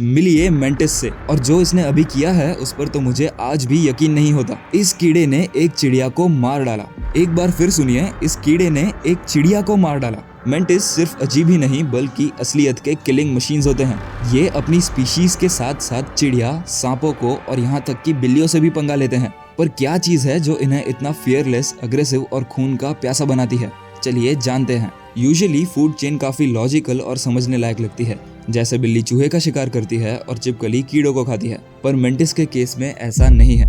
मिलिए मेंटिस से, और जो इसने अभी किया है उस पर तो मुझे आज भी यकीन नहीं होता। इस कीड़े ने एक चिड़िया को मार डाला। एक बार फिर सुनिए, इस कीड़े ने एक चिड़िया को मार डाला। मेंटिस सिर्फ अजीब ही नहीं बल्कि असलियत के किलिंग मशीन्स होते हैं। ये अपनी स्पीशीज के साथ साथ चिड़िया, सांपों को और यहाँ तक कि बिल्लियों से भी पंगा लेते हैं। पर क्या चीज है जो इन्हें इतना फियरलेस, अग्रेसिव और खून का प्यासा बनाती है? चलिए जानते हैं। यूजुअली फूड चेन काफी लॉजिकल और समझने लायक लगती है, जैसे बिल्ली चूहे का शिकार करती है और छिपकली कीड़ों को खाती है। पर मेंटिस के केस में ऐसा नहीं है।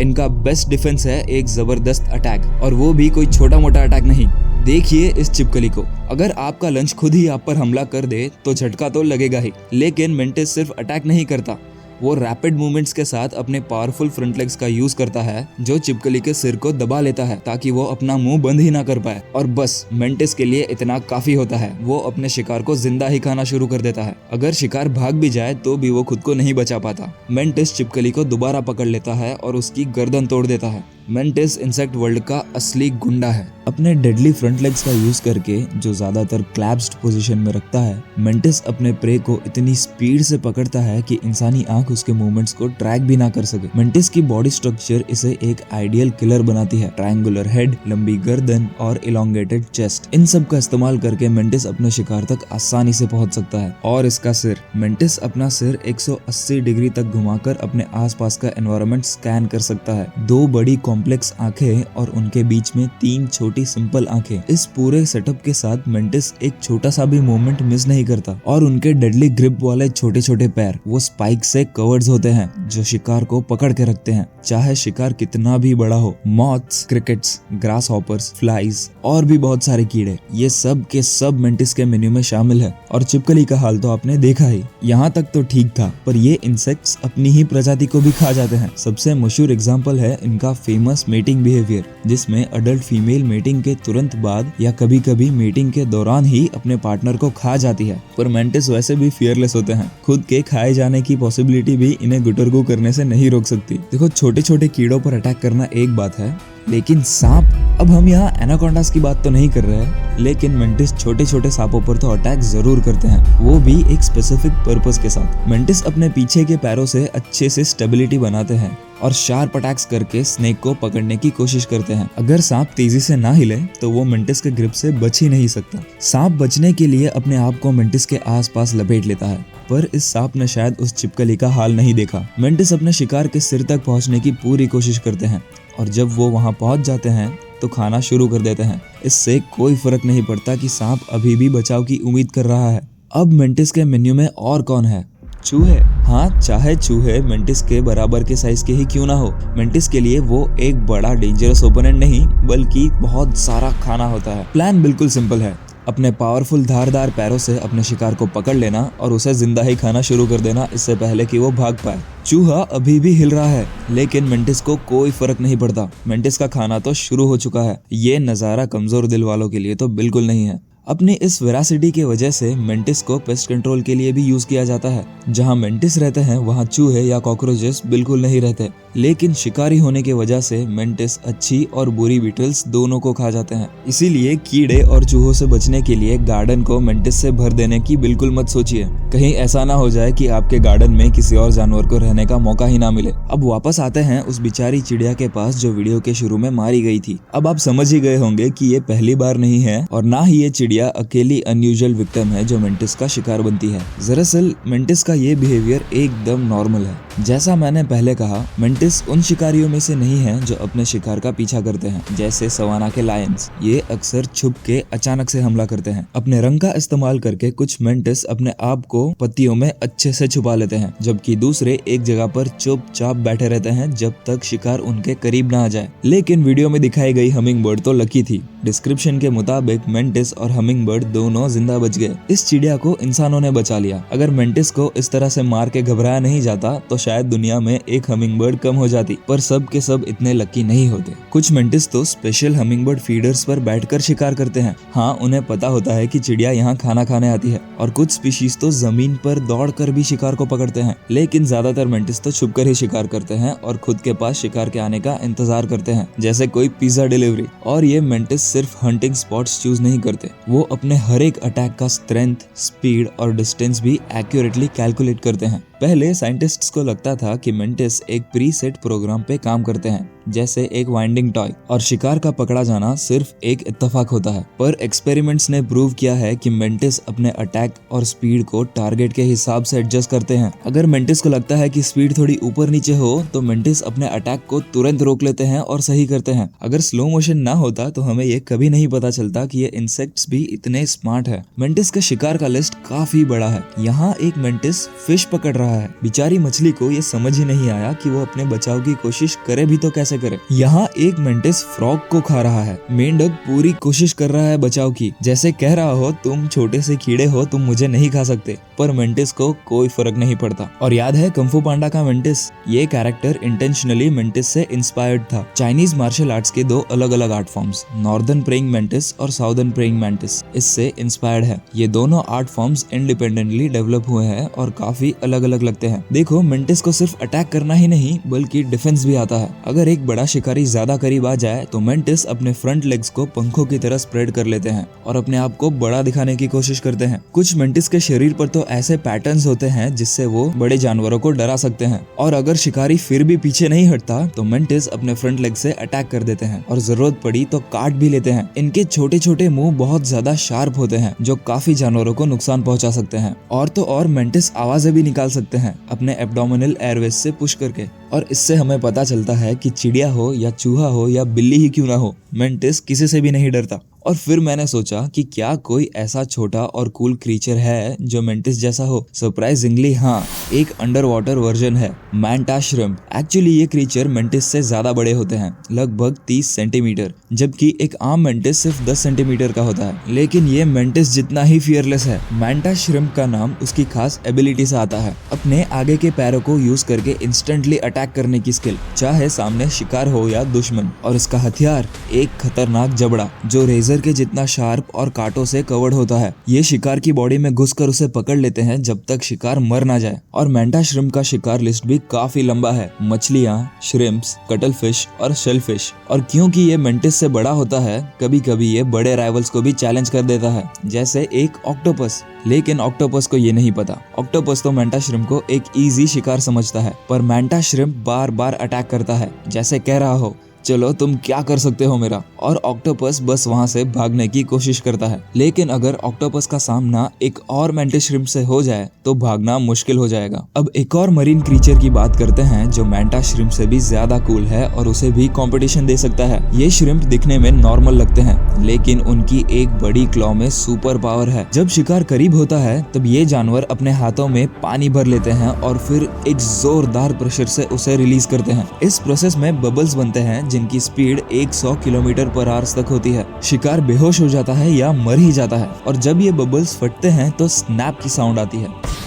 इनका बेस्ट डिफेंस है एक जबरदस्त अटैक, और वो भी कोई छोटा मोटा अटैक नहीं। देखिए इस छिपकली को, अगर आपका लंच खुद ही आप पर हमला कर दे तो झटका तो लगेगा ही, लेकिन मेंटिस सिर्फ अटैक नहीं करता, वो रैपिड मूवमेंट्स के साथ अपने पावरफुल फ्रंट लेग्स का यूज करता है, जो छिपकली के सिर को दबा लेता है ताकि वो अपना मुंह बंद ही ना कर पाए। और बस मेंटिस के लिए इतना काफी होता है, वो अपने शिकार को जिंदा ही खाना शुरू कर देता है। अगर शिकार भाग भी जाए तो भी वो खुद को नहीं बचा पाता। मेंटिस छिपकली को दोबारा पकड़ लेता है और उसकी गर्दन तोड़ देता है। मेंटिस इंसेक्ट वर्ल्ड का असली गुंडा है। अपने डेडली फ्रंट लेग्स का यूज करके, जो ज्यादातर क्लैप्स्ड पोजीशन में रखता है, मेंटिस अपने प्रे को इतनी स्पीड से पकड़ता है कि इंसानी आंख उसके मूवमेंट्स को ट्रैक भी ना कर सके। मेंटिस की बॉडी स्ट्रक्चर इसे एक आइडियल किलर बनाती है। ट्रायंगुलर हेड, लंबी गर्दन और इलोंगेटेड चेस्ट, इन सब का इस्तेमाल करके मेंटिस अपने शिकार तक आसानी से पहुंच सकता है। और इसका सिर, मेंटिस अपना सिर 180 डिग्री तक घुमाकर अपने आसपास का एनवायरनमेंट स्कैन कर सकता है। दो बड़ी कॉम्प्लेक्स आंखें और उनके बीच में 3 छोटी सिंपल आंखें। इस पूरे सेटअप के साथ मेंटिस एक छोटा सा भी मूवमेंट मिस नहीं करता। और उनके डेडली ग्रिप वाले छोटे छोटे पैर, वो स्पाइक से कवर्ड होते हैं जो शिकार को पकड़ के रखते हैं, चाहे शिकार कितना भी बड़ा हो। Moths, crickets, grass hoppers, flies और भी बहुत सारे कीड़े, ये सब के सब मेंटिस के मेन्यू में शामिल है। और छिपकली का हाल तो आपने देखा ही। यहाँ तक तो ठीक था, पर ये इंसेक्ट्स अपनी ही प्रजाति को भी खा जाते हैं। सबसे मशहूर एग्जाम्पल है इनका फेमस मेटिंग बिहेवियर, जिसमें अडल्ट फीमेल मेटिंग के तुरंत बाद या कभी कभी मेटिंग के दौरान ही अपने पार्टनर को खा जाती है। पर मेंटिस वैसे भी फियरलेस होते हैं, खुद के खाए जाने की पॉसिबिलिटी भी इन्हें गुटरगू करने से नहीं रोक सकती। देखो, छोटे छोटे कीड़ों पर अटैक करना एक बात है, लेकिन सांप, अब हम यहाँ एनाकोंडास की बात तो नहीं कर रहे हैं, लेकिन मेंटिस छोटे छोटे सांपों पर तो अटैक जरूर करते हैं, वो भी एक स्पेसिफिक पर्पस के साथ। मेंटिस अपने पीछे के पैरों से अच्छे से स्टेबिलिटी बनाते हैं और शार्प अटैक्स करके स्नेक को पकड़ने की कोशिश करते हैं। अगर सांप तेजी से ना हिले तो वो मेंटिस के ग्रिप से बच ही नहीं सकता। सांप बचने के लिए अपने आप को मेंटिस के आसपास लपेट लेता है, पर इस सांप ने शायद उस छिपकली का हाल नहीं देखा। मेंटिस अपने शिकार के सिर तक पहुंचने की पूरी कोशिश करते हैं, और जब वो वहां पहुंच जाते हैं तो खाना शुरू कर देते हैं। इससे कोई फर्क नहीं पड़ता कि सांप अभी भी बचाव की उम्मीद कर रहा है। अब मेंटिस के मेन्यू में और कौन है? चूहे। हाँ, चाहे चूहे मेंटिस के बराबर के साइज के ही क्यों ना हो, मेंटिस के लिए वो एक बड़ा डेंजरस ओपोनेंट नहीं बल्कि बहुत सारा खाना होता है। प्लान बिल्कुल सिंपल है, अपने पावरफुल धारदार पैरों से अपने शिकार को पकड़ लेना और उसे जिंदा ही खाना शुरू कर देना, इससे पहले कि वो भाग पाए। चूहा अभी भी हिल रहा है, लेकिन मेंटिस को कोई फर्क नहीं पड़ता। मेंटिस का खाना तो शुरू हो चुका है। ये नजारा कमजोर दिल वालों के लिए तो बिल्कुल नहीं है। अपनी इस वेरासिटी की वजह से मेंटिस को पेस्ट कंट्रोल के लिए भी यूज किया जाता है। जहां मेंटिस रहते हैं वहां चूहे या कॉकरोचेस बिल्कुल नहीं रहते, लेकिन शिकारी होने की वजह से मेंटिस अच्छी और बुरी बीटल्स दोनों को खा जाते हैं। इसीलिए कीड़े और चूहों से बचने के लिए गार्डन को मेंटिस से भर देने की बिल्कुल मत सोचिए। कहीं ऐसा ना हो जाए कि आपके गार्डन में किसी और जानवर को रहने का मौका ही ना मिले। अब वापस आते हैं उस बेचारी चिड़िया के पास जो वीडियो के शुरू में मारी गई थी। अब आप समझ ही गए होंगे कि ये पहली बार नहीं है और ना ही ये चिड़िया अकेली अनयूजुअल विक्टिम है जो मेंटिस का शिकार बनती है। दरअसल मेंटिस का ये बिहेवियर एकदम नॉर्मल है। जैसा मैंने पहले कहा, मेंटिस उन शिकारियों में से नहीं है जो अपने शिकार का पीछा करते हैं, जैसे सवाना के लायंस। ये अक्सर छुप के अचानक से हमला करते हैं। अपने रंग का इस्तेमाल करके कुछ मेंटिस अपने आप को पत्तियों में अच्छे से छुपा लेते हैं, जबकि दूसरे एक जगह पर चुपचाप बैठे रहते हैं जब तक शिकार उनके करीब ना आ जाए। लेकिन वीडियो में दिखाई गई हमिंग बर्ड तो लकी थी। डिस्क्रिप्शन के मुताबिक मेंटिस और हमिंग बर्ड दोनों जिंदा बच गए। इस चिड़िया को इंसानों ने बचा लिया। अगर मेंटिस को इस तरह से मार के घबराया नहीं जाता तो शायद दुनिया में एक हमिंग बर्ड कम हो जाती। पर सब के सब इतने लकी नहीं होते। कुछ मेंटिस तो स्पेशल हमिंग बर्ड फीडर्स पर बैठकर शिकार करते हैं। हाँ, उन्हें पता होता है कि चिड़िया यहाँ खाना खाने आती है। और कुछ स्पीशीज तो जमीन पर दौड़कर भी शिकार को पकड़ते हैं। लेकिन ज्यादातर मेंटिस तो छुपकर ही शिकार करते हैं और खुद के पास शिकार के आने का इंतजार करते हैं, जैसे कोई पिज्जा डिलीवरी। और ये मेंटिस सिर्फ हंटिंग स्पॉट्स चूज नहीं करते, वो अपने हर एक अटैक का स्ट्रेंथ, स्पीड और डिस्टेंस भी एक्यूरेटली कैलकुलेट करते हैं। पहले साइंटिस्ट्स को लगता था कि मेंटिस एक प्री सेट प्रोग्राम पे काम करते हैं, जैसे एक वाइंडिंग टॉय, और शिकार का पकड़ा जाना सिर्फ एक इत्तेफाक होता है। पर एक्सपेरिमेंट्स ने प्रूव किया है कि मेंटिस अपने अटैक और स्पीड को टारगेट के हिसाब से एडजस्ट करते हैं। अगर मेंटिस को लगता है कि स्पीड थोड़ी ऊपर नीचे हो तो मेंटिस अपने अटैक को तुरंत रोक लेते हैं और सही करते हैं। अगर स्लो मोशन ना होता तो हमें ये कभी नहीं पता चलता कि ये इंसेक्ट्स भी इतने स्मार्ट है। मेंटिस का शिकार का लिस्ट काफी बड़ा है। यहाँ एक मेंटिस फिश पकड़ रहा है। बेचारी मछली को ये समझ ही नहीं आया कि वो अपने बचाव की कोशिश करे भी तो कैसे करे। यहाँ एक मेंटिस फ्रॉग को खा रहा है। मेंढक पूरी कोशिश कर रहा है बचाव की, जैसे कह रहा हो तुम छोटे से कीड़े हो, तुम मुझे नहीं खा सकते। पर मेंटिस को कोई फर्क नहीं पड़ता। और याद है कुंग-फू पांडा का मेंटिस? ये कैरेक्टर इंटेंशनली मेंटिस से इंस्पायर्ड था। चाइनीज मार्शल आर्ट्स के दो अलग अलग art forms, northern praying mantis और साउदर्न प्रेइंग मेंटिस, इससे इंस्पायर्ड है। ये दोनों आर्ट फॉर्म्स इंडिपेंडेंटली डेवलप हुए हैं और काफी अलग अलग लगते हैं। देखो, मेंटिस को सिर्फ अटैक करना ही नहीं बल्कि डिफेंस भी आता है। अगर एक बड़ा शिकारी ज्यादा करीब आ जाए तो मेंटिस अपने फ्रंट लेग्स को पंखों की तरह स्प्रेड कर लेते हैं और अपने आप को बड़ा दिखाने की कोशिश करते हैं। कुछ मेंटिस के शरीर पर तो ऐसे पैटर्न्स होते हैं जिससे वो बड़े जानवरों को डरा सकते हैं। और अगर शिकारी फिर भी पीछे नहीं हटता तो मेंटिस अपने फ्रंट लेग से अटैक कर देते हैं और जरूरत पड़ी तो काट भी लेते हैं। इनके छोटे छोटे मुंह बहुत ज्यादा शार्प होते हैं जो काफी जानवरों को नुकसान पहुंचा सकते हैं। और तो और मेंटिस आवाजें भी निकाल सकते हैं अपने एब्डोमिनल एयरवेज से पुश करके। और इससे हमें पता चलता है कि चिड़िया हो या चूहा हो या बिल्ली ही क्यों ना हो, मेंटिस किसी से भी नहीं डरता। और फिर मैंने सोचा कि क्या कोई ऐसा छोटा और कूल क्रीचर है जो मेंटिस जैसा हो। सरप्राइजिंगली हाँ, एक अंडर वाटर वर्जन है, मैंटा श्रिम्प। एक्चुअली ये क्रीचर मेंटिस से ज्यादा बड़े होते हैं, लगभग 30 सेंटीमीटर, जबकि एक आम मेंटिस सिर्फ 10 सेंटीमीटर का होता है। लेकिन ये मेंटिस जितना ही फियरलेस है। मैंटा श्रिम्प का नाम उसकी खास एबिलिटी से आता है, अपने आगे के पैरों को यूज करके इंस्टेंटली अटैक करने की स्किल, चाहे सामने शिकार हो या दुश्मन। और इसका हथियार एक खतरनाक जबड़ा जो रेजर के जितना शार्प और कांटों से कवर्ड होता है। ये शिकार की बॉडी में घुसकर उसे पकड़ लेते हैं जब तक शिकार मर ना जाए। और मैंटा श्रिम्प का शिकार लिस्ट भी काफी लंबा है, मछलियां, श्रिम्प्स, कटल फिश और शेल फिश। और क्योंकि ये मेंटिस से बड़ा होता है, कभी कभी ये बड़े राइवल्स को भी चैलेंज कर देता है, जैसे एक ऑक्टोपस। लेकिन ऑक्टोपस को ये नहीं पता। ऑक्टोपस तो मैंटा श्रिम्प को एक इजी शिकार समझता है, पर मैंटा श्रिम्प बार बार अटैक करता है, जैसे कह रहा हो चलो तुम क्या कर सकते हो मेरा। और ऑक्टोपस बस वहां से भागने की कोशिश करता है। लेकिन अगर ऑक्टोपस का सामना एक और मैंटिस श्रिम्प से हो जाए तो भागना मुश्किल हो जाएगा। अब एक और मरीन क्रीचर की बात करते हैं जो मैंटा श्रिम्प से भी ज्यादा कूल है और उसे भी कंपटीशन दे सकता है। ये श्रिम्प दिखने में नॉर्मल लगते हैं, लेकिन उनकी एक बड़ी क्लॉ में सुपर पावर है। जब शिकार करीब होता है तब ये जानवर अपने हाथों में पानी भर लेते हैं और फिर एक जोरदार प्रेशर से उसे रिलीज करते हैं। इस प्रोसेस में बबल्स बनते हैं जिनकी स्पीड 100 किलोमीटर पर आवर तक होती है। शिकार बेहोश हो जाता है या मर ही जाता है। और जब ये बबल्स फटते हैं तो स्नैप की साउंड आती है।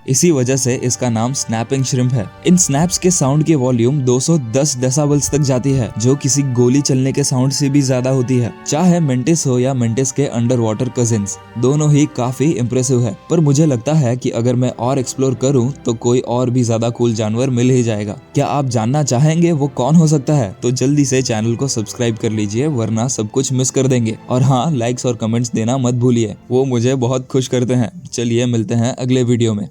इसी वजह से इसका नाम स्नैपिंग श्रिम्प है। इन स्नैप्स के साउंड की वॉल्यूम 210 डेसिबल्स तक जाती है, जो किसी गोली चलने के साउंड से भी ज्यादा होती है। चाहे मेंटिस हो या मेंटिस के अंडर वाटर कजिन्स, दोनों ही काफी इम्प्रेसिव है। पर मुझे लगता है कि अगर मैं और एक्सप्लोर करूं तो कोई और भी ज्यादा कूल जानवर मिल ही जाएगा। क्या आप जानना चाहेंगे वो कौन हो सकता है? तो जल्दी से चैनल को सब्सक्राइब कर लीजिए, वरना सब कुछ मिस कर देंगे। और हाँ, लाइक्स और कमेंट्स देना मत भूलिए, वो मुझे बहुत खुश करते हैं। चलिए मिलते हैं अगले वीडियो में।